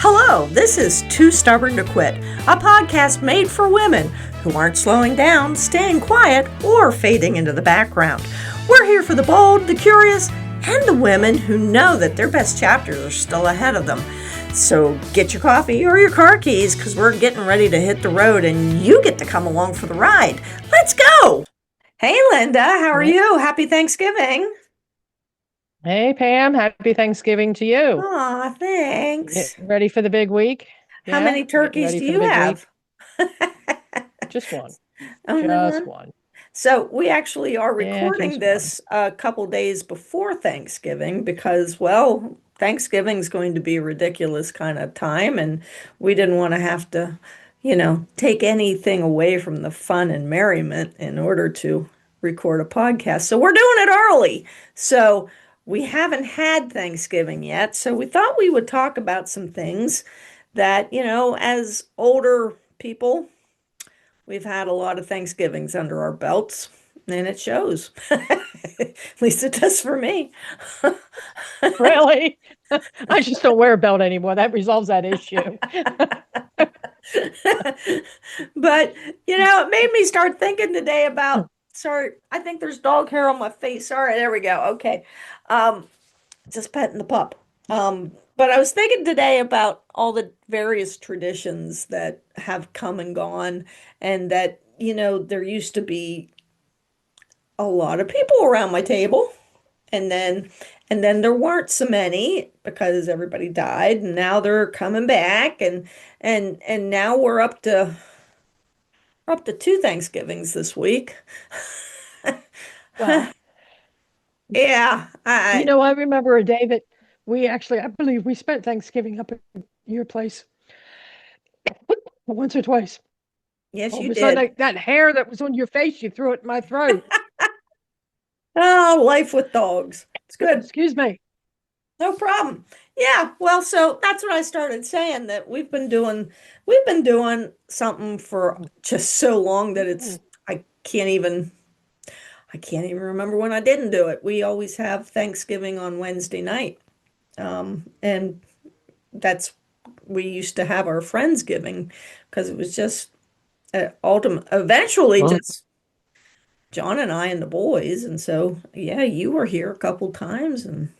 Hello, this is Too Stubborn to Quit, a podcast made for women who aren't slowing down, staying quiet, or fading into the background. We're here for the bold, the curious, and the women who know that their best chapters are still ahead of them. So get your coffee or your car keys because we're getting ready to hit the road and you get to come along for the ride. Let's go! Hey Linda, how are you? Happy Thanksgiving. Hey Pam, happy Thanksgiving to you. Aw, thanks. Getting ready for the big week? How Yeah, many getting turkeys ready do for the you big week. have? Just one. Only Just one? one. So we actually are Yeah, recording just one. this a couple days before Thanksgiving because, well, Thanksgiving is going to be a ridiculous kind of time, and we didn't want to have to, take anything away from the fun and merriment in order to record a podcast. So we're doing it early. So we haven't had Thanksgiving yet. So we thought we would talk about some things that, as older people, we've had a lot of Thanksgivings under our belts, and it shows. At least it does for me. Really? I just don't wear a belt anymore. That resolves that issue. But, it made me start thinking today about, sorry, I think there's dog hair on my face. Sorry, there we go. Okay. Um, just petting the pup. But I was thinking today about all the various traditions that have come and gone, and that, there used to be a lot of people around my table, and then there weren't so many because everybody died, and now they're coming back, and now we're up to two Thanksgivings this week. Well, Yeah, I remember a day that I believe we spent Thanksgiving up at your place once or twice. yes, All of you a sudden, did. that hair that was on your face, you threw it in my throat. Oh, life with dogs. It's good. Excuse me. No problem. Yeah, well, so that's what I started saying, that we've been doing something for just so long that Mm. I can't even I can't even remember when I didn't do it. We always have Thanksgiving on Wednesday night. And that's we used to have our Friendsgiving because it was just eventually Huh? just John and I and the boys. And so, yeah, you were here a couple times, and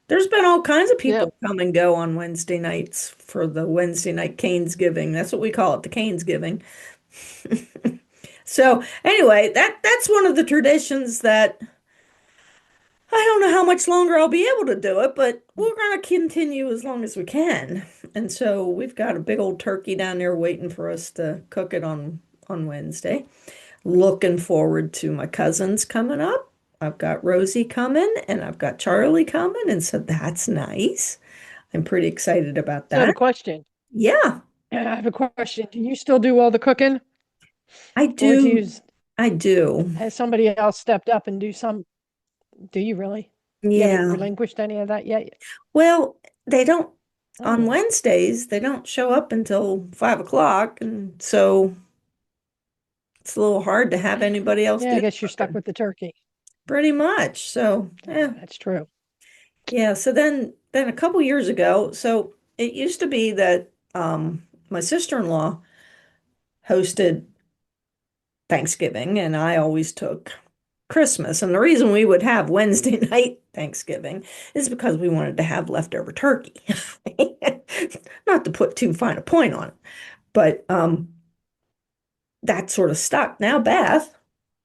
there's been all kinds of Yeah. people come and go on Wednesday nights for the Wednesday night Canesgiving. That's what we call it, the Canesgiving. So anyway, that's one of the traditions that I don't know how much longer I'll be able to do it, but we're going to continue as long as we can. And so we've got a big old turkey down there waiting for us to cook it on Wednesday. Looking forward to my cousins coming up. I've got Rosie coming and I've got Charlie coming, and so that's nice. I'm pretty excited about So I have a that. question. Yeah, I have a question. Do you still do all the cooking, I or do. I do. has somebody else stepped up and do some? Do you really? You haven't Yeah. relinquished any of that yet? Well, they don't, on Oh, Wednesdays, they don't show up until 5 o'clock. And so it's a little hard to have anybody else yeah. do I the guess you're stuck cooking. with the turkey. Pretty much. So, yeah. That's true. Yeah. So then a couple years ago, so it used to be that my sister-in-law hosted Thanksgiving, and I always took Christmas. And the reason we would have Wednesday night Thanksgiving is because we wanted to have leftover turkey. Not to put too fine a point on it, but that sort of stuck. Now Beth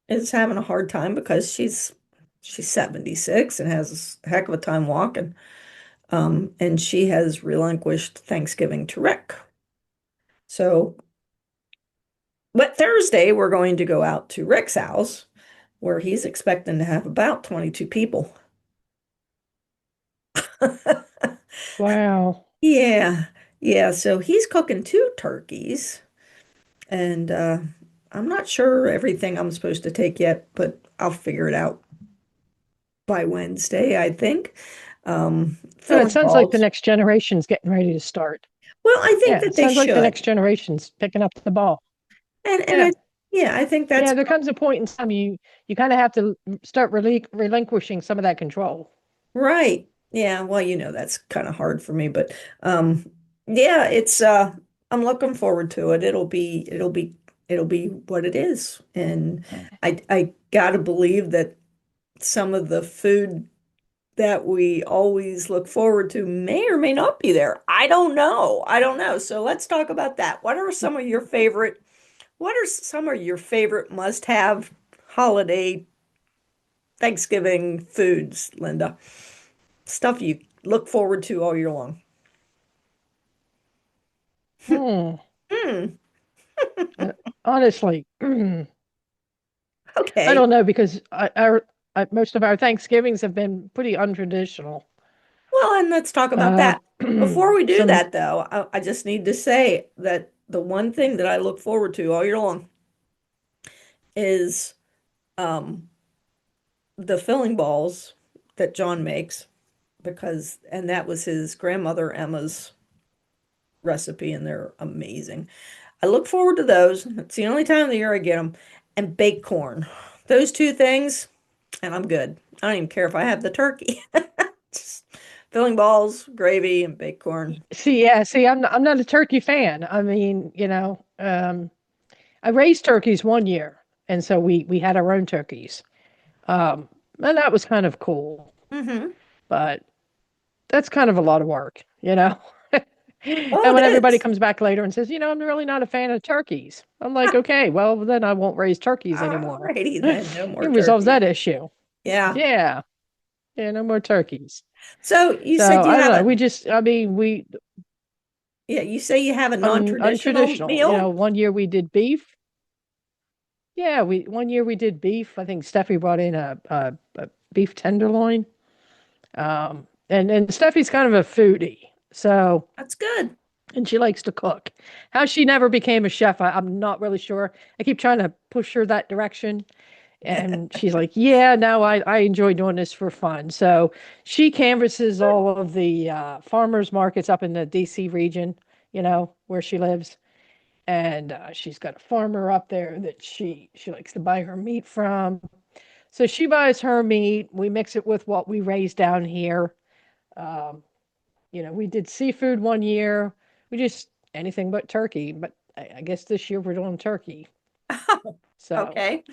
is having a hard time because she's 76 and has a heck of a time walking. And she has relinquished Thanksgiving to Rick. So, but Thursday we're going to go out to Rick's house where he's expecting to have about 22 people. Wow. Yeah. Yeah. So he's cooking two turkeys, and I'm not sure everything I'm supposed to take yet, but I'll figure it out by Wednesday, I think. So Phil it sounds like the involves. next generation's getting ready to start. Well, I think Yeah, that it they sounds like the should. next generation's picking up the ball. And Yeah. yeah, I think Yeah, that's there comes a point in time you kind of have to start relinquishing some of that control. right. Yeah, well, that's kind of hard for me, but Yeah, it's I'm looking forward to it. It'll be what it is. And I gotta believe that some of the food that we always look forward to may or may not be there. I don't know. I don't know. So let's talk about that. What are some of your favorite must-have holiday Thanksgiving foods, Linda? Stuff you look forward to all year long. Hmm. Hmm. Uh, Honestly, I Okay. don't know because most of our Thanksgivings have been pretty untraditional. Well, and let's talk about Uh, that. Before we do some that, though, I just need to say that the one thing that I look forward to all year long is um, the filling balls that John makes and that was his grandmother Emma's recipe, and they're amazing. I look forward to those. It's the only time of the year I get them. And baked corn. Those two things, and I'm good. I don't even care if I have the turkey. Just filling balls, gravy, and baked corn. see, I'm not a turkey fan. I mean, I raised turkeys one year, and so we had our own turkeys. And that was kind of cool, Hmm. but that's kind of a lot of work, you know. Oh, And it when everybody is. comes back later and says, I'm really not a fan of turkeys, I'm like, okay, well, then I won't raise turkeys anymore. Alrighty then, no more It resolves turkey. that issue. Yeah. Yeah, yeah, no more turkeys. So you So said you I don't have know. a, I mean, we yeah, you say you have a non-traditional untraditional. meal? One year we did beef. Yeah, we one year we did beef. I think Steffi brought in a beef tenderloin. And Steffi's kind of a foodie, so That's good. and she likes to cook. How she never became a chef, I'm not really sure. I keep trying to push her that direction, and she's like, "Yeah, no, I enjoy doing this for fun." So she canvasses all of the farmers markets up in the DC region, where she lives, and she's got a farmer up there that she likes to buy her meat from. So she buys her meat. We mix it with what we raise down here. Um, we did seafood one year. We just anything but turkey. But I guess this year we're doing turkey. So, Okay.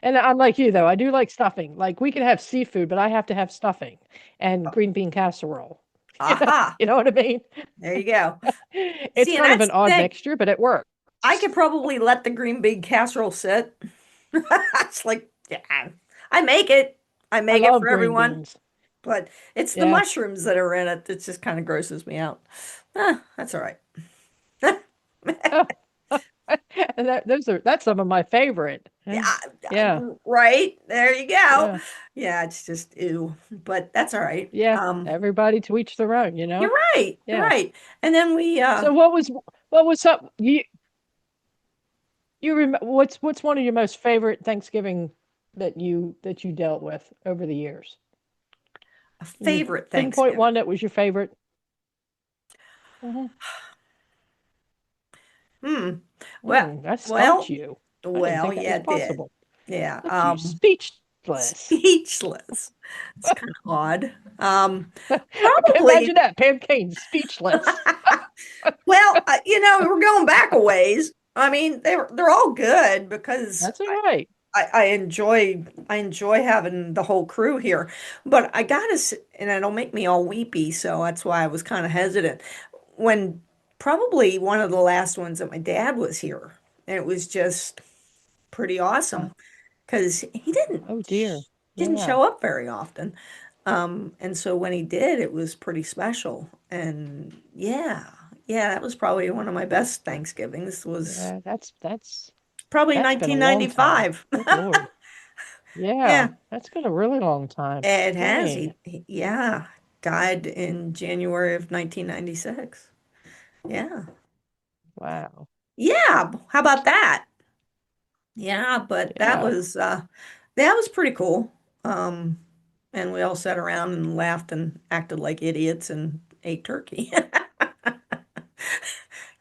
and I'm like you though. I do like stuffing. Like we can have seafood, but I have to have stuffing and green bean casserole. You know, Aha. you know what I mean? There you go. It's See, and kind of that's an the odd thing. mixture, but it works. I could probably let the green bean casserole sit. It's like, yeah, I make it. I I make it love for green everyone, beans. but it's the Yeah. mushrooms that are in it that just kind of grosses me out. That's all right. And that's some of my favorite. Yeah, Yeah. Yeah. right. There you go. Yeah. Yeah, it's just ew, but that's all right. Yeah. Everybody to each their own, You're right. You're Yeah. right. And then So what was up what's one of your most favorite Thanksgiving that you dealt with over the years? a Can you favorite pinpoint Thanksgiving. one that was your favorite? Hmm. Hmm. Well, That stumped well, you. I didn't well, think that yeah, was it did. possible. Yeah. Left you speechless. Speechless. It's kind of odd. Probably. Imagine that, Pam Kane, speechless. Well, we're going back a ways. I mean, they're all good because That's all right. I enjoy having the whole crew here. But and it'll make me all weepy, so that's why I was kind of hesitant. When probably one of the last ones that my dad was here, and it was just pretty awesome because he didn't Oh dear. didn't Yeah. show up very often. And so when he did, it was pretty special. And yeah, that was probably one of my best Thanksgivings was Yeah, probably that's been a long time. 1995. Good Lord. Yeah, Yeah, that's been a really long time. it has. Dang. Yeah, died in January of 1996. Yeah. Wow. Yeah, how about that? Yeah, but Yeah. that was pretty cool. Um, and we all sat around and laughed and acted like idiots and ate turkey.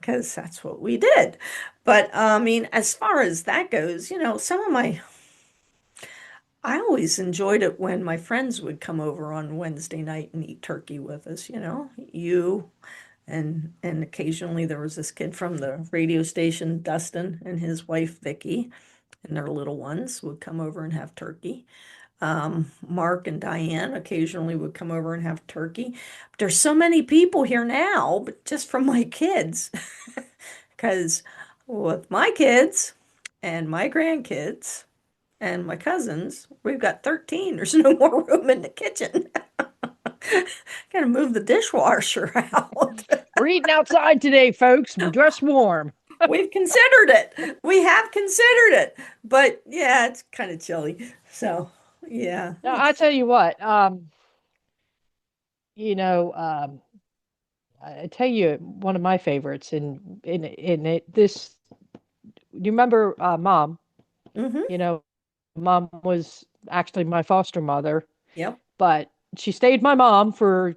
Because that's what we did. But I mean, as far as that goes, I always enjoyed it when my friends would come over on Wednesday night and eat turkey with us, you and occasionally there was this kid from the radio station, Dustin, and his wife Vicky, and their little ones would come over and have turkey. Mark and Diane occasionally would come over and have turkey. There's so many people here now, but just from my kids. Because with my kids and my grandkids and my cousins, we've got 13. There's no more room in the kitchen. Gotta move the dishwasher out. We're eating outside today, folks. We'll dress warm. We've considered it. We have considered it. But yeah, it's kind of chilly. So, yeah. Now, I tell you what, you know, I tell you one of my favorites in it this you remember mom, Mm-hmm. you know, mom was actually my foster mother, Yep. but she stayed my mom for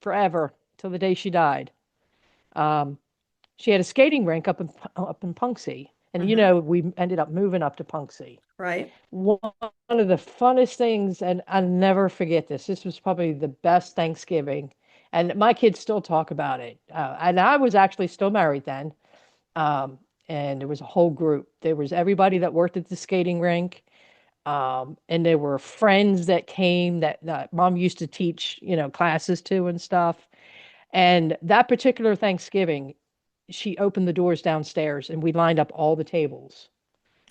forever till the day she died. Um, she had a skating rink up in Punxsy, and Mm-hmm. we ended up moving up to Punxsy. Right. One of the funnest things, and I'll never forget this. This was probably the best Thanksgiving, and my kids still talk about it. And I was actually still married then, and there was a whole group. There was everybody that worked at the skating rink, and there were friends that came that mom used to teach, classes to and stuff. And that particular Thanksgiving, she opened the doors downstairs, and we lined up all the tables.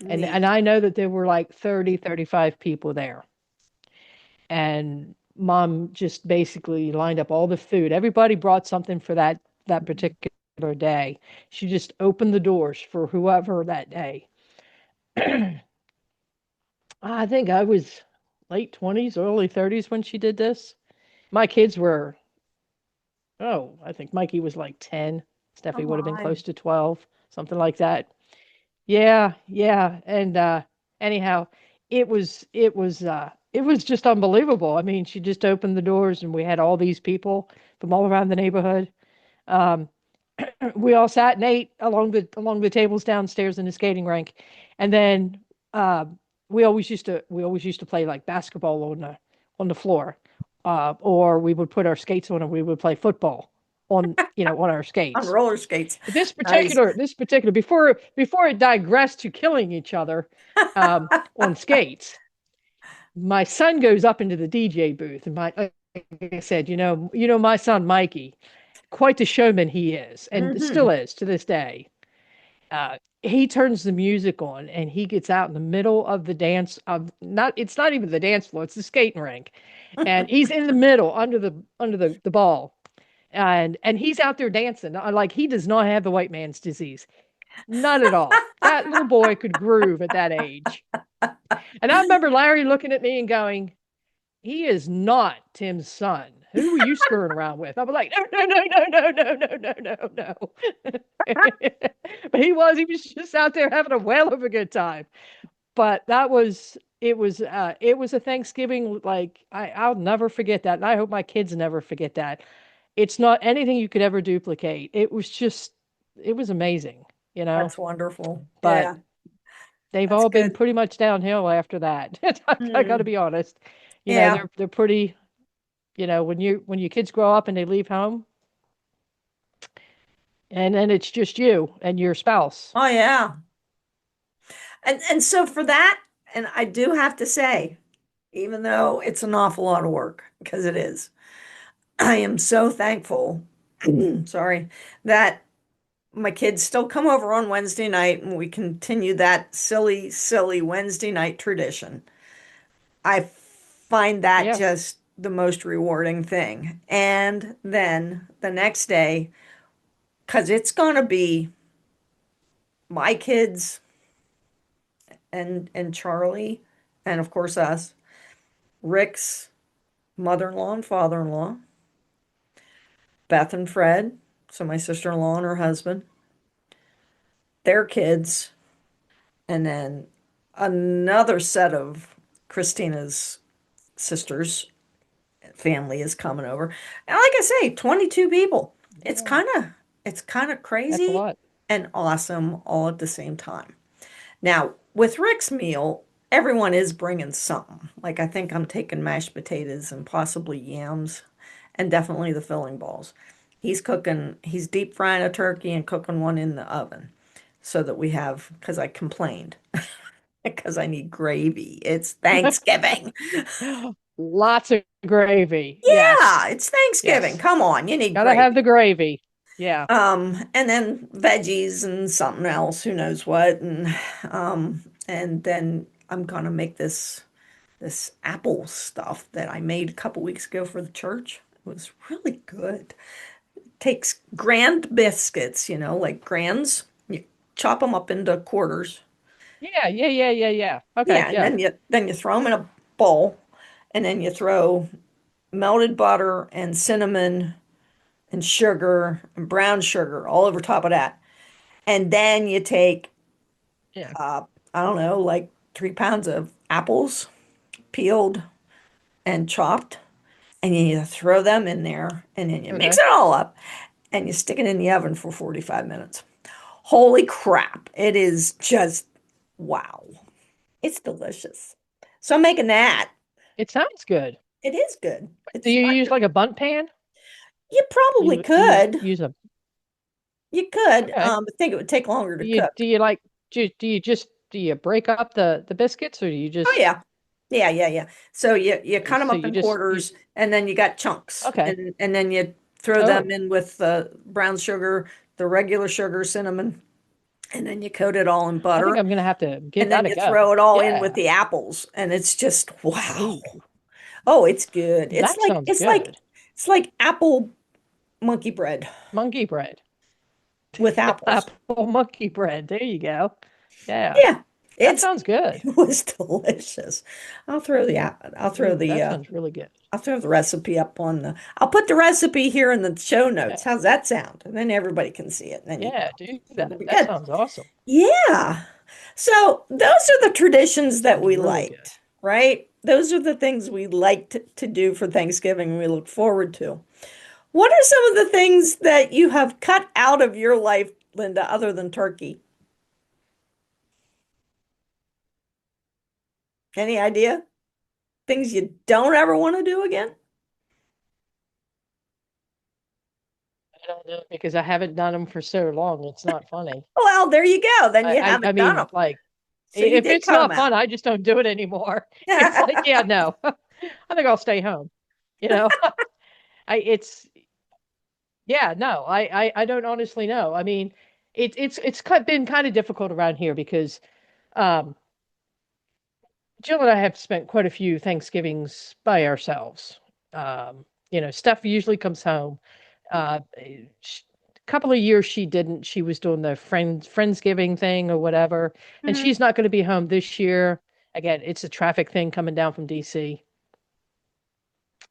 And Neat. I know that there were like 30, 35 people there. And mom just basically lined up all the food. Everybody brought something for that particular day. She just opened the doors for whoever that day. I think I was late 20s, early 30s when she did this. My kids were, oh, I think Mikey was like 10. Oh Steffi would have been my. close to 12, something like that. Yeah, yeah. And anyhow, it was just unbelievable. I mean, she just opened the doors and we had all these people from all around the neighborhood. Um, we all sat and ate along the tables downstairs in the skating rink. And then uh, we always used to play like basketball on the floor. Or we would put our skates on and we would play football on our On skates. roller skates. But this Nice. particular, this particular, before it digressed to killing each other on skates, my son goes up into the DJ booth, and like I said, my son Mikey, quite the showman he is, and Mm-hmm. still is to this day. He turns the music on, and he gets out in the middle of the dance of not. It's not even the dance floor; it's the skating rink, and he's in the middle under the ball, and he's out there dancing. Like he does not have the white man's disease. Not at all. That little boy could groove at that age. And I remember Larry looking at me and going, he is not Tim's son. Who were you screwing around with? I was like, no, no, no, no, no, no, no, no, no, no. But he was just out there having a whale of a good time. But it was a Thanksgiving like I'll never forget that. And I hope my kids never forget that. It's not anything you could ever duplicate. It was amazing, you know. That's wonderful. But Yeah, they've that's all been good. pretty much downhill after that. I got to Mm. be honest. Yeah. They're pretty. When your kids grow up and they leave home, and then it's just you and your spouse. Oh yeah. And so for that, and I do have to say, even though it's an awful lot of work, because it is, I am so thankful, sorry, that my kids still come over on Wednesday night and we continue that silly, silly Wednesday night tradition. I find that Yeah, just the most rewarding thing. And then the next day, because it's going to be my kids and Charlie, and of course us, Rick's mother-in-law and father-in-law, Beth and Fred, so my sister-in-law and her husband, their kids, and then another set of Christina's sisters family is coming over. And like I say, 22 people. It's yeah, kind of it's kind of that's a crazy lot. and awesome all at the same time. Now, with Rick's meal, everyone is bringing something. Like I think I'm taking mashed potatoes and possibly yams and definitely the filling balls. He's deep frying a turkey and cooking one in the oven so that we have, because I complained, because I need gravy. It's Thanksgiving. Lots of gravy. Yes. Yeah, it's Thanksgiving. Yes. Come on, you need Gotta have gravy. the gravy. Yeah. And then veggies and something else, who knows what. And then I'm gonna make this apple stuff that I made a couple weeks ago for the church. It was really good. Takes grand biscuits, like grands. You chop them up into quarters. Yeah. Yeah. Yeah. Yeah. Yeah. Okay. Yeah, and Yeah. then you throw them in a bowl, and then you throw melted butter and cinnamon and sugar and brown sugar all over top of that. And then you take Yeah. uh, I don't know, like 3 pounds of apples, peeled and chopped, and you throw them in there, and then you mix Okay. it all up, and you stick it in the oven for 45 minutes. Holy crap. It is just wow. It's delicious. So I'm making that. It sounds good. It is good. Do It's you not use good. like a bunt pan? You probably You could. use a You could. okay. I think it would take longer to Do cook. you like do you just do you break up the biscuits or do you Oh just yeah. Yeah, yeah, yeah. So you cut them so up you in just you quarters, and then you got chunks, okay. and then you throw them Oh, in with the brown sugar, the regular sugar, cinnamon, and then you coat it all in I think butter, I'm gonna have to give and then that a you throw go. it all in with Yeah. the apples, and it's just wow. Ooh, Oh, it's good. that sounds It's like good. it's like apple monkey bread Monkey bread. with apples. Apple monkey bread. There you go. Yeah. Yeah, That it's sounds good. it was delicious. I'll throw Ooh, the that sounds really good. I'll throw the recipe up on the I'll put the recipe here in the show Yeah. notes. How's that sound? And then everybody can see it. And then Yeah, do that. it'll be That good. sounds awesome. Yeah. So those are the traditions that Sounds we really good. liked, right? Those are the things we liked to do for Thanksgiving we look forward to. What are some of the things that you have cut out of your life, Linda, other than turkey? Any idea? Things you don't ever want to do again? I don't know because I haven't done them for so long. It's not funny. Well, there you go. Then you I haven't done them. mean, like, So you if did it's cut them not out. fun, I just don't do it anymore. It's like, yeah, no, I think I'll stay home. You know, it's, yeah, no, I don't honestly know. I mean, been kind of difficult around here because, um, Jill and I have spent quite a few Thanksgivings by ourselves. Steph usually comes home. A couple of years she didn't. She was doing the friendsgiving thing or whatever, and Mhm. she's not going to be home this year. Again, it's a traffic thing coming down from DC.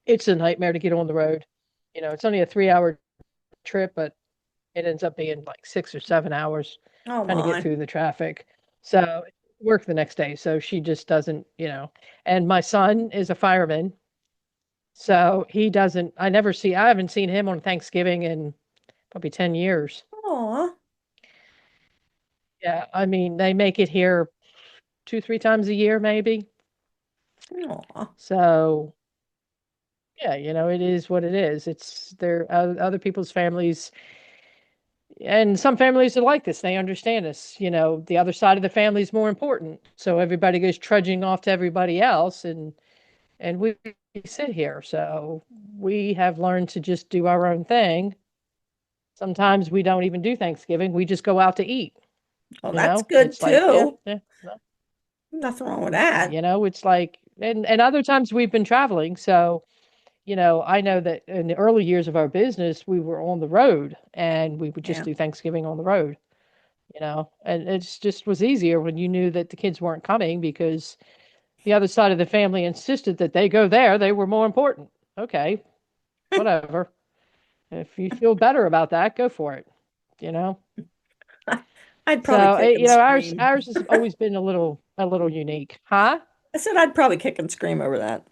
It's a nightmare to get on the road. It's only a 3 hour trip, but it ends up being like 6 or 7 hours Oh trying to get my. through the traffic. So work the next day. So she just doesn't. And my son is a fireman. So he doesn't, I haven't seen him on Thanksgiving in probably 10 years. Aw. Yeah. I mean, they make it here 2, 3 times a year, maybe. Aw. So yeah, it is what it is. It's their other people's families. And some families are like this. They understand this. The other side of the family is more important. So everybody goes trudging off to everybody else, and we sit here. So we have learned to just do our own thing. Sometimes we don't even do Thanksgiving. We just go out to eat. Well, that's good It's like, yeah, too. yeah. No. Nothing wrong with that. It's like, and other times we've been traveling. So, I know that in the early years of our business, we were on the road and we would just Yeah. do Thanksgiving on the road. And it just was easier when you knew that the kids weren't coming because the other side of the family insisted that they go there. They were more important. Okay, whatever. If you feel better about that, go for it. You know. I'd probably So kick and ours scream. ours has always been a little unique, huh? I said I'd probably kick and scream over that.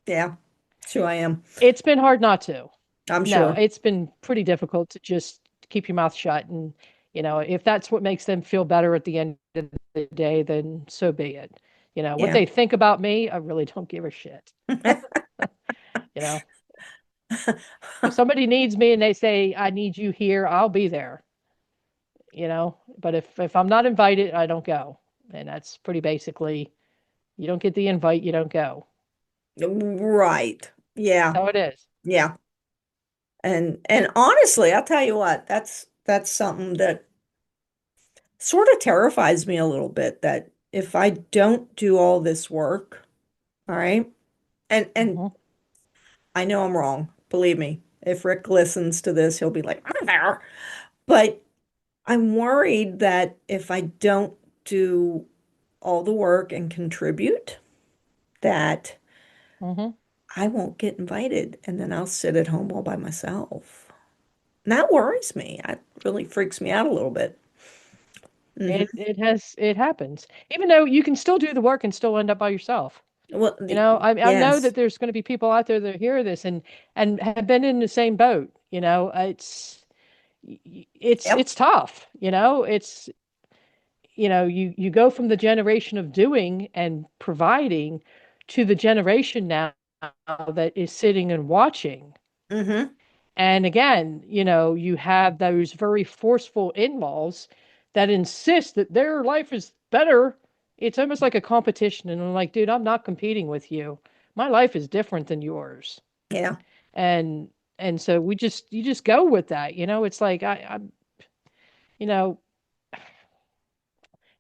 Yeah, that's who I am. It's been hard not to. I'm No, sure. it's been pretty difficult to just keep your mouth shut. And, if that's what makes them feel better at the end of the day, then so be it. What Yeah. they think about me, I really don't give a shit. You know, If somebody needs me and they say, I need you here, I'll be there, you know. But if I'm not invited, I don't go. And that's pretty basically, you don't get the invite, you don't go. Right. That's Yeah. how it is. Yeah. And honestly, I'll tell you what, that's something that sort of terrifies me a little bit that if I don't do all this work, all right, and Hmm. I know I'm wrong, believe me. If Rick listens to this, he'll be like, I'm there. But I'm worried that if I don't do all the work and contribute, that Hmm. I won't get invited and then I'll sit at home all by myself. And that worries me. It really freaks me out a little bit. Hmm. It happens. Even though you can still do the work and still end up by yourself. Well, You know, I know yes. that there's going to be people out there that hear this and have been in the same boat. You know, Yep. it's tough. You know, you go from the generation of doing and providing to the generation now that is sitting and watching. Hmm. And again, you have those very forceful in-laws that insist that their life is better. It's almost like a competition. And I'm like, dude, I'm not competing with you. My life is different than yours. Yeah. And and so you just go with that. It's like I'm, you know,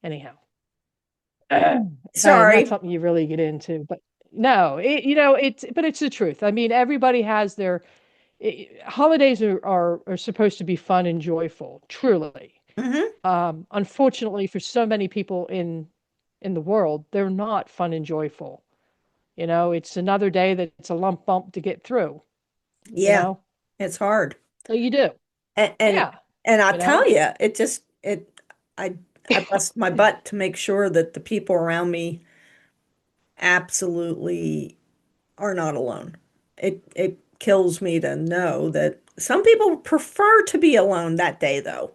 anyhow. Not Sorry. something you really get into, but no, it's the truth. I mean, everybody has their holidays are supposed to be fun and joyful, truly. Hmm. Unfortunately, for so many people in the world, they're not fun and joyful. It's another day that it's a lump bump to get through. You Yeah. know, It's hard. so you do, And and, yeah. and I You tell know, you, I I bust my butt to make sure that the people around me absolutely are not alone. It kills me to know that some people prefer to be alone that day though.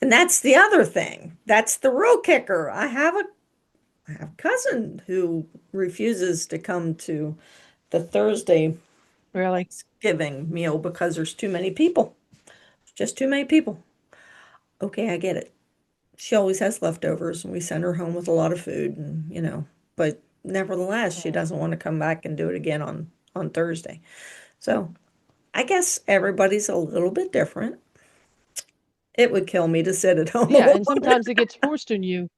And that's the other thing. That's the real kicker. I have a cousin who refuses to come to the Thursday really. Thanksgiving meal because there's too many people. Just too many people. Okay, I get it. She always has leftovers and we send her home with a lot of food and but nevertheless she Mm. doesn't want to come back and do it again on Thursday. So I guess everybody's a little bit different. It would kill me to sit at home Yeah, alone. and sometimes it gets forced on you.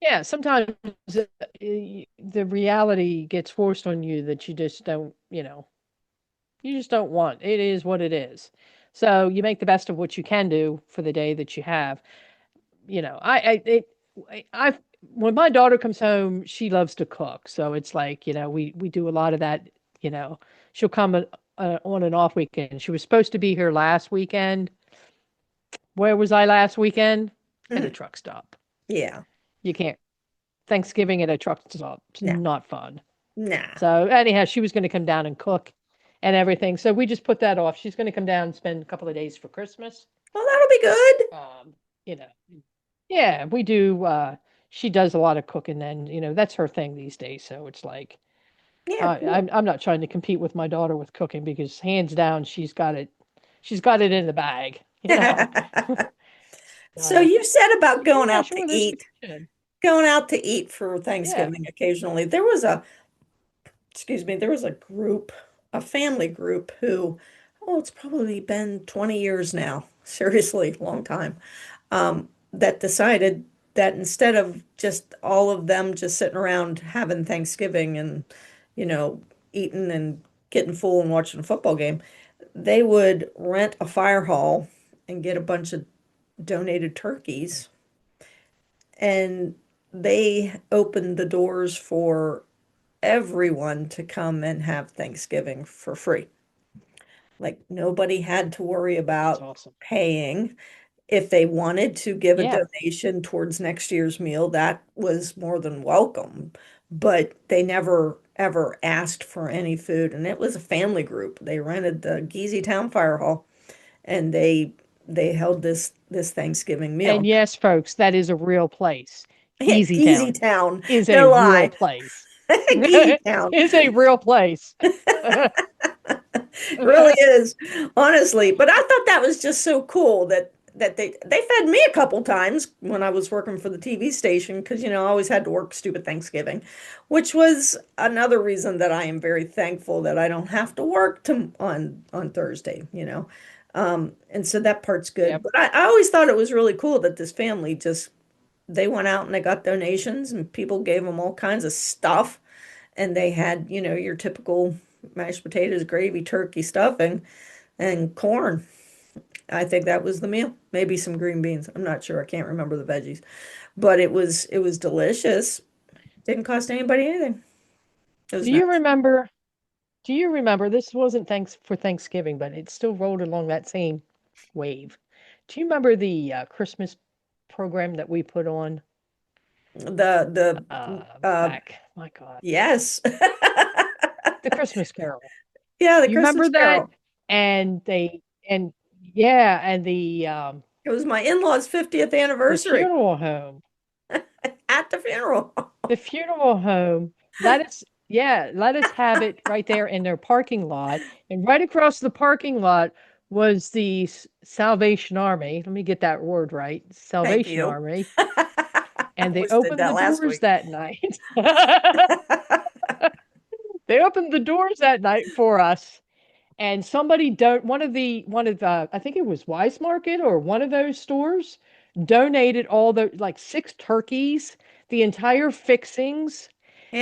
Yeah, sometimes the reality gets forced on you that you just don't want. It is what it is. So you make the best of what you can do for the day that you have. I've when my daughter comes home, she loves to cook. So it's like, we do a lot of that, you know. She'll come on an off weekend. She was supposed to be here last weekend. Where was I last weekend? At a Mhm. truck stop. Yeah. You can't. Thanksgiving at a truck stop. It's No. not fun. Nah. So anyhow, she was going to come down and cook and everything. So we just put that off. She's going to come down and spend a couple of days for Christmas. Well, that'll be good. Um, you know, yeah, we do. She does a lot of cooking, and that's her thing these days. So it's like Yeah, cool. I'm not trying to compete with my daughter with cooking because hands down she's got it. She's got it in the bag. So So you said about yeah, sure, there's vacation. going out to eat for Yeah. Thanksgiving occasionally. Excuse me, there was a group, a family group who, oh, it's probably been 20 years now. Seriously, long time. That decided that instead of just all of them just sitting around having Thanksgiving and, you know, eating and getting full and watching a football game, they would rent a fire hall and get a bunch of donated turkeys and they opened the doors for everyone to come and have Thanksgiving for free. Like nobody had to worry That's about awesome. paying. If they wanted to give a Yeah. donation towards next year's meal, that was more than welcome. But they never ever asked for any food. And it was a family group. They rented the Geezy Town Fire Hall and they held this Thanksgiving And meal. yes, folks, that is a real place. Yeah, Geezy Geezy Town Town, is a no real lie. place. Geezy Town. It's a real place. Really is, honestly. But I thought that was just so cool that they fed me a couple times when I was working for the TV station because I always had to work stupid Thanksgiving, which was another reason that I am very thankful that I don't have to work on Thursday. And so that part's good. Yep. But I always thought it was really cool that this family just they went out and they got donations and people gave them all kinds of stuff and they had, your typical mashed potatoes, gravy, turkey, stuffing, and corn. I think that was the meal. Maybe some green beans. I'm not sure. I can't remember the veggies, but it was delicious. Didn't cost anybody anything. It was Do you nice. remember? Do you remember? This wasn't thanks for Thanksgiving, but it still rolled along that same wave. Do you remember the Christmas program that we put on The back? My God, yes. the Christmas Carol. Yeah, the You remember Christmas that? Carol. And and yeah, and It was my in-laws' 50th the anniversary funeral home. at the funeral. The funeral home, let us have it right there in their parking lot. And right across the parking lot was the Salvation Army. Let me get that word right. Thank Salvation you. Army. I And they almost did opened that the last doors week. that night. They opened the doors that night for us. And somebody don't one of the I think it was Wise Market or one of those stores donated all the like six turkeys, the entire fixings,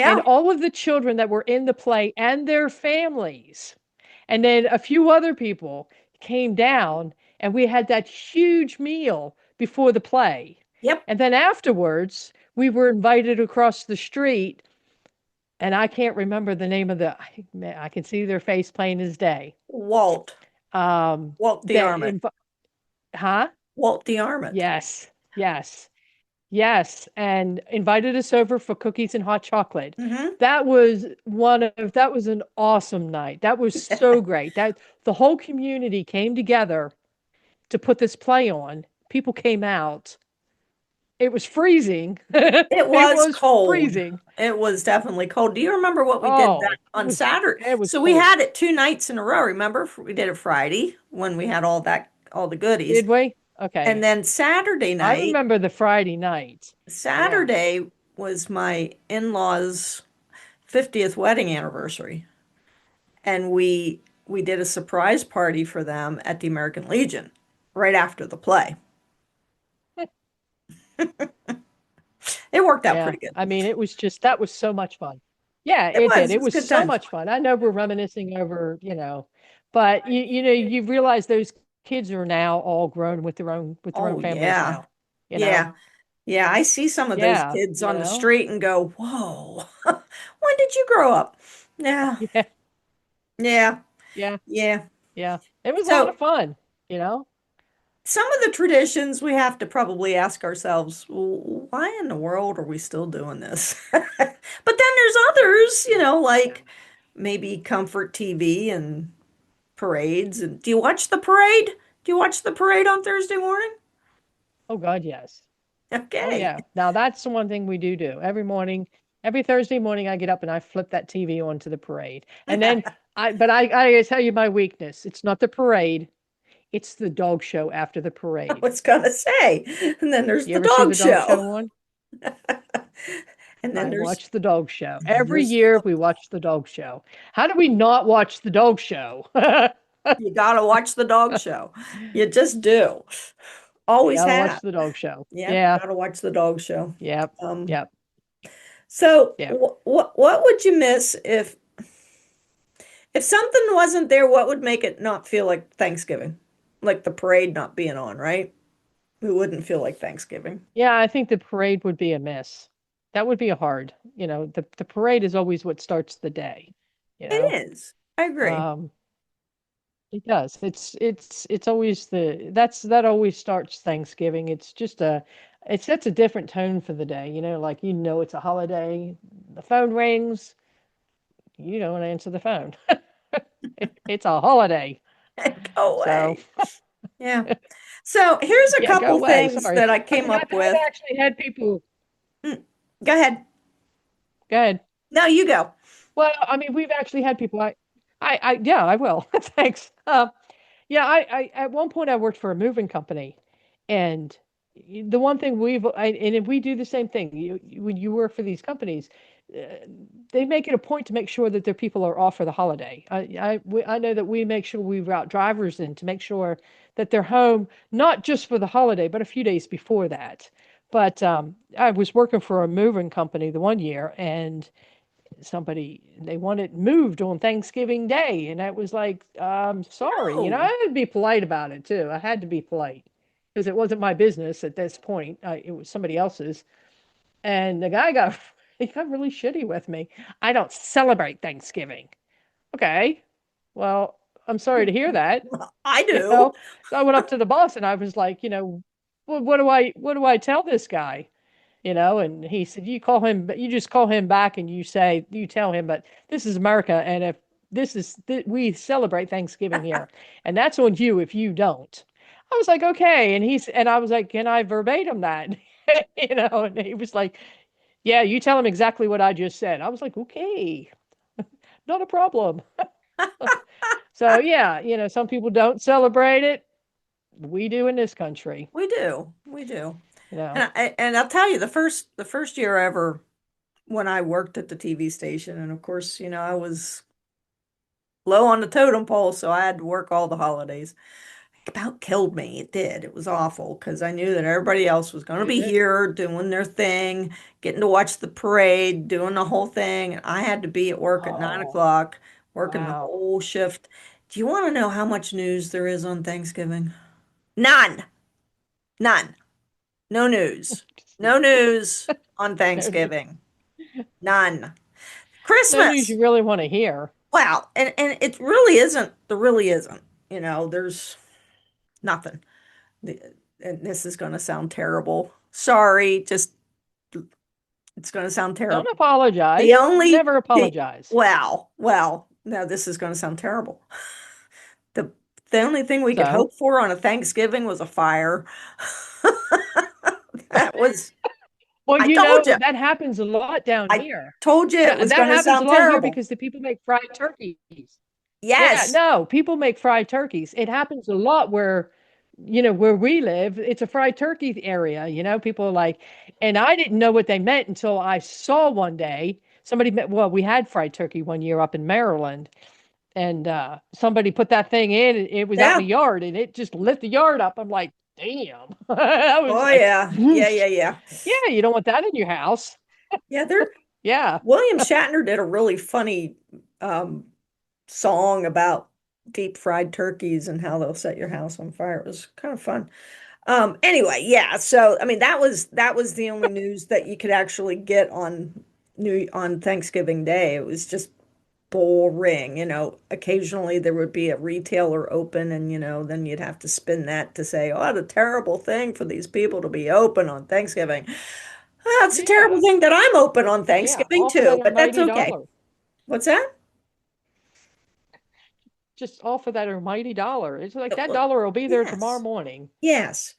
and Yeah. all of the children that were in the play and their families. And then a few other people came down and we had that huge meal before the play. Yep. And then afterwards, we were invited across the street and I can't remember the name of I can see their face plain as day. Walt. Walt the That Armit. huh? Walt the Armit. Yes, yes, yes, and invited us over for cookies and hot chocolate. Hmm. That was an awesome night. That was so great. That the whole community came together to put this play on. People came out. It was freezing. It It was was cold. freezing. It was definitely cold. Do you remember what we did that Oh, on Saturday? it was So we cold. had it 2 nights in a row. Remember? We did it Friday when we had all the goodies. Did we? And Okay. then Saturday I night, remember the Friday night. Yeah. Saturday was my in-laws' 50th wedding anniversary. And we did a surprise party for them at the American Legion right after the play. It worked out Yeah. pretty good. I mean, it was just that was so much fun. Yeah, It it did. was. It It was a was good so time. much fun. I know we're reminiscing over, but you realize those kids are now all grown with their own Oh families yeah. now. You know? Yeah. Yeah, I see some of those Yeah, kids on the street and go, "Whoa. When did you grow up?" Yeah. Yeah, Yeah. yeah, Yeah. yeah. It was a lot of So, fun, you know? some of the traditions we have to probably ask ourselves, why in the world are we still doing this? But then there's others, like maybe comfort TV and parades. And do you watch the parade? Do you watch the parade on Thursday morning? Oh God, yes. Oh Okay. yeah. Now that's the one thing we do. Every morning, every Thursday morning I get up and I flip that TV onto the parade. And then I gotta tell you my weakness. It's not the parade. It's the dog show after the I parade. was gonna say. And then there's You the ever see dog the dog show. show on? And then I there's watch the dog show. and then Every there's year we watch the dog show. How do we not watch the dog show? you gotta watch the dog show. You just do. You Always gotta have. watch the dog show. Yep, Yeah. gotta watch the dog show. Yep. Um, Yep. so Yep. what would you miss if something wasn't there, what would make it not feel like Thanksgiving? Like the parade not being on, right? It wouldn't feel like Thanksgiving. Yeah, I think the parade would be a miss. That would be a hard. The parade is always what starts the day, you know. It is. I agree. Um, it does. It's always that always starts Thanksgiving. It sets a different tone for the day, like it's a holiday. The phone rings, you don't answer the phone. It's a holiday. Go So, away. Yeah. So here's a yeah, go couple away. things Sorry. that I I came mean, up I've with. actually had people Mm, go ahead. go ahead. No, you go. Well, I mean, we've actually had people. Yeah, I will. Thanks. Yeah, at one point I worked for a moving company, and the one thing and if we do the same thing, when you work for these companies, uh, they make it a point to make sure that their people are off for the holiday. I know that we make sure we route drivers in to make sure that they're home, not just for the holiday, but a few days before that. But I was working for a moving company the one year, and they wanted moved on Thanksgiving Day, and I was like, sorry, No. I had to be polite about it too. I had to be polite because it wasn't my business at this point. It was somebody else's, and the guy got he got really shitty with me. I don't celebrate Thanksgiving. Okay, well, I'm sorry to hear that. I You do. know, so I went up to the boss and I was like, what do I tell this guy? And he said, you just call him back and you tell him, but this is America. And if we celebrate Thanksgiving here, and that's on you if you don't. I was like, okay. And I was like, can I verbatim that? And he was like, yeah, you tell him exactly what I just said. I was like, okay, not a problem. So yeah, some people don't celebrate it. We do in this country, We do. We do. you know. And I'll tell you, the first year ever when I worked at the TV station, and of course, I was low on the totem pole, so I had to work all the holidays. It about killed me. It did. It was awful because I knew that everybody else was going to Did be it? here doing their thing, getting to watch the parade, doing the whole thing. And I had to be at work at nine Oh, o'clock, working the wow. whole shift. Do you want to know how much news there is on Thanksgiving? None. None. No news. No news on No news. Thanksgiving. None. No news Christmas. you really want to hear. Wow. And it really isn't. There really isn't. There's nothing. And this is going to sound terrible. Sorry, just it's going to sound Don't terrible. The apologize. only Never the apologize. well, no, this is going to sound terrible. The the only thing we could So, hope for on a Thanksgiving was a fire. That was well, I told you. that happens a lot down I here. told you it Yeah, was that going to happens a sound lot here terrible. because the people make fried turkeys. Yeah, Yes. no, people make fried turkeys. It happens a lot where we live, it's a fried turkey area. People are like, and I didn't know what they meant until I saw one day well, we had fried turkey one year up in Maryland, and somebody put that thing in. It was out in the Yeah. yard, and it just lit the yard up. I'm like, damn. I was Oh like, yeah. Yeah, whoosh. yeah, yeah. Yeah, you don't want that in your house. Yeah, there Yeah, William Shatner did a really funny um song about deep fried turkeys and how they'll set your house on fire. It was kind of fun. Anyway, yeah, so I mean that was the only news that you could actually get on Thanksgiving Day. It was just boring. Occasionally there would be a retailer open and then you'd have to spin that to say, oh, the terrible thing for these people to be open on Thanksgiving. Well, it's a terrible yeah, thing that I'm open on yeah. Thanksgiving All for too, that but that's almighty okay. dollar. What's that? Just all for that almighty dollar. It's like that dollar will be there tomorrow Yes. morning. Yes.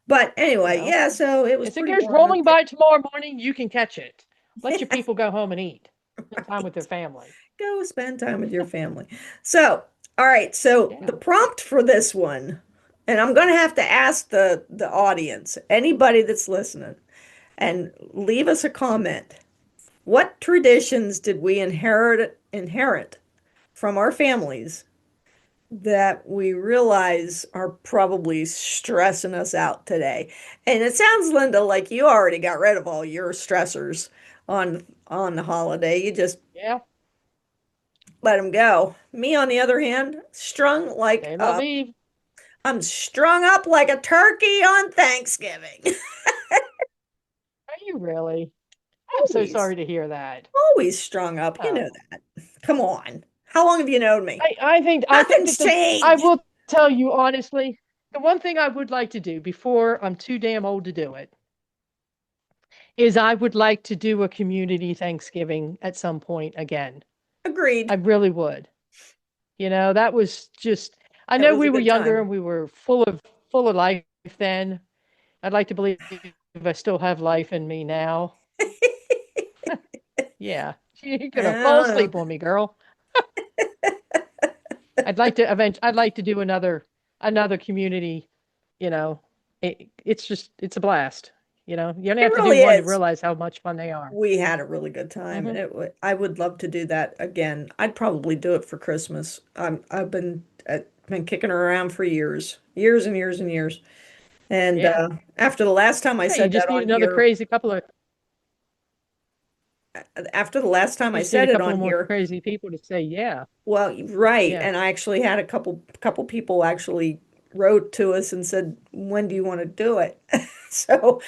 But You anyway, know, yeah, so it was as it pretty goes boring on rolling by tomorrow morning, you can catch it. Let your people go home and eat. Spend time with their right. family. Go spend time with your family. So, all right, so the Yeah. prompt for this one, and I'm going to have to ask the audience, anybody that's listening, and leave us a comment. What traditions did we inherit from our families that we realize are probably stressing us out today? And it sounds, Linda, like you already got rid of all your stressors on the holiday. You just Yeah. let them go. Me, on the other hand, They not leave. I'm strung up like a turkey on Thanksgiving. Are you really? I'm so Always, sorry to hear that. always strung up. You know Oh. that. Come on. How long have you known me? I think Nothing's that I changed. will tell you honestly, the one thing I would like to do before I'm too damn old to do it is I would like to do a community Thanksgiving at some point again. I Agreed. really would. That was just I It know was a we were good younger time. and we were full of life then. I'd like to believe I still have life in me now. Yeah. You're gonna fall Uh, asleep on me, girl. I'd like to do another community, you know. It's a blast. You only It have to do really one to is. realize how much fun they are. We had a really good time, and Hmm. I would love to do that again. I'd probably do it for Christmas. I've been kicking her around for years, years and years and years. And Yeah. after the last time I Yeah, you said that just need on another here, crazy couple of after the last time you I just need a said it couple on of more here, crazy people to say, yeah, well, right, yeah, and I actually had a couple people actually wrote to us and said, "When do you want to do it?" So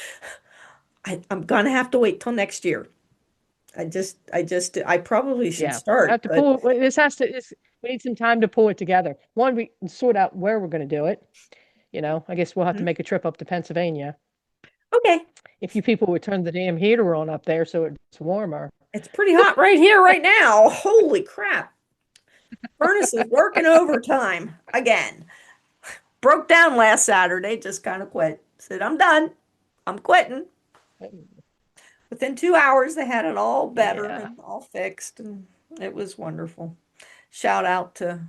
I'm gonna have to wait till next year. I probably should yeah. I start, have to but pull we need some time to pull it together. One, we can sort out where we're going to do it. I guess we'll have to hmm, make a trip up to Pennsylvania. okay. If you people would turn the damn heater on up there so it's warmer. It's pretty hot right here, right now. Holy crap. Furnace is working overtime again. Broke down last Saturday, just kind of quit. Said, I'm done. I'm quitting. Within 2 hours, they had it all better Yeah, and all fixed, and it was wonderful. Shout out to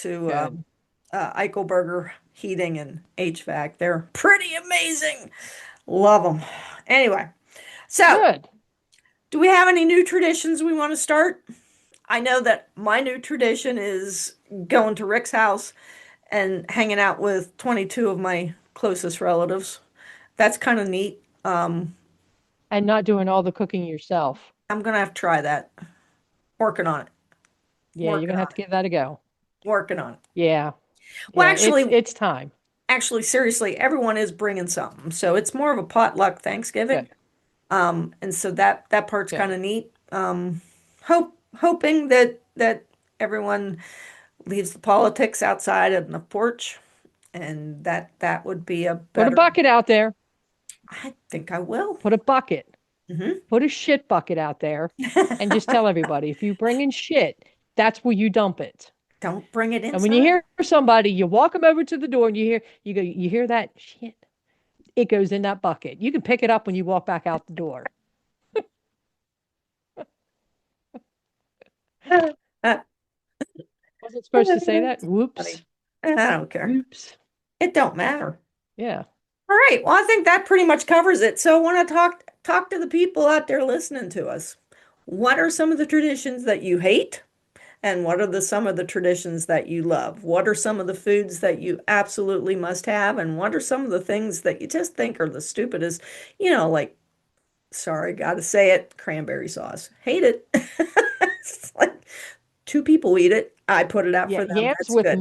good. Eichelberger Heating and HVAC. They're pretty amazing. Love them. Anyway, so Good. do we have any new traditions we want to start? I know that my new tradition is going to Rick's house and hanging out with 22 of my closest relatives. That's kind of neat. And not doing all the cooking yourself. I'm gonna have to try that. Working on it. Yeah, you're Working gonna have on to it. give that a go. Working on it. Yeah, Well, yeah. It's time. actually, seriously, everyone is bringing something, so it's more of a potluck Thanksgiving. Good, And so that part's kind good. of neat. Hoping that everyone leaves the politics outside on the porch, and that would be a Put a better. bucket out there. I think I will. Put a bucket. Hmm. Put a shit bucket out there, and just tell everybody if you bring in shit, that's where you dump it. Don't bring it And when you inside. hear somebody, you walk them over to the door, and you hear that shit. It goes in that bucket. You can pick it up when you walk back out the door. Wasn't supposed to say that. Whoops. Funny. I don't care. Whoops. It don't matter. Yeah. All right. Well, I think that pretty much covers it. So I want to talk to the people out there listening to us. What are some of the traditions that you hate? And what are some of the traditions that you love? What are some of the foods that you absolutely must have? And what are some of the things that you just think are the stupidest? Like, sorry, gotta say it, cranberry sauce. Hate it. It's like two people eat it. I put it out Yeah. for them. That's good.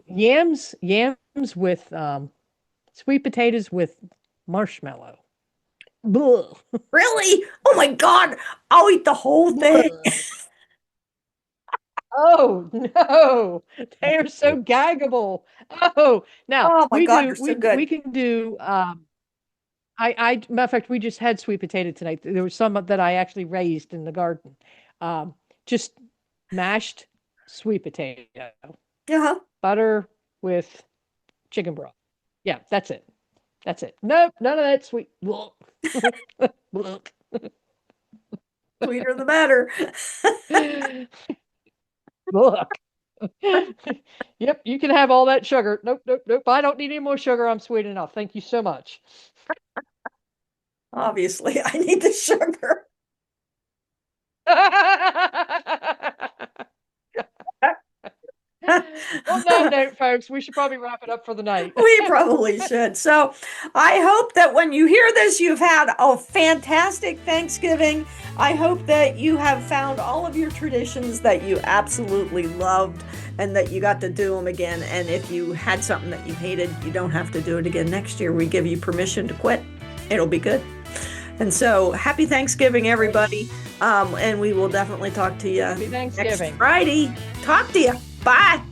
Yams with sweet potatoes with marshmallow. Blah. Really? Oh my God. I'll eat the whole thing. Blah. Oh no, they are so gaggable. Oh, now Oh my God, they're so we good. can do matter of fact we just had sweet potato tonight. There was some that I actually raised in the garden. Um, just mashed sweet potato, Uh-huh. butter with chicken broth. Yeah, that's it. That's it. Nope, none of that sweet. Look. Sweeter the better. Look. Yep, you can have all that sugar. Nope, nope, nope. I don't need any more sugar. I'm sweet enough. Thank you so much. Obviously, I need the sugar. On that note, folks, we should probably wrap it up for the night. We probably should. So I hope that when you hear this, you've had a fantastic Thanksgiving. I hope that you have found all of your traditions that you absolutely loved and that you got to do them again. And if you had something that you hated, you don't have to do it again next year. We give you permission to quit. It'll be good. And so happy Thanksgiving, everybody. And we will definitely talk to you Happy next Thanksgiving. Friday. Talk to you. Bye.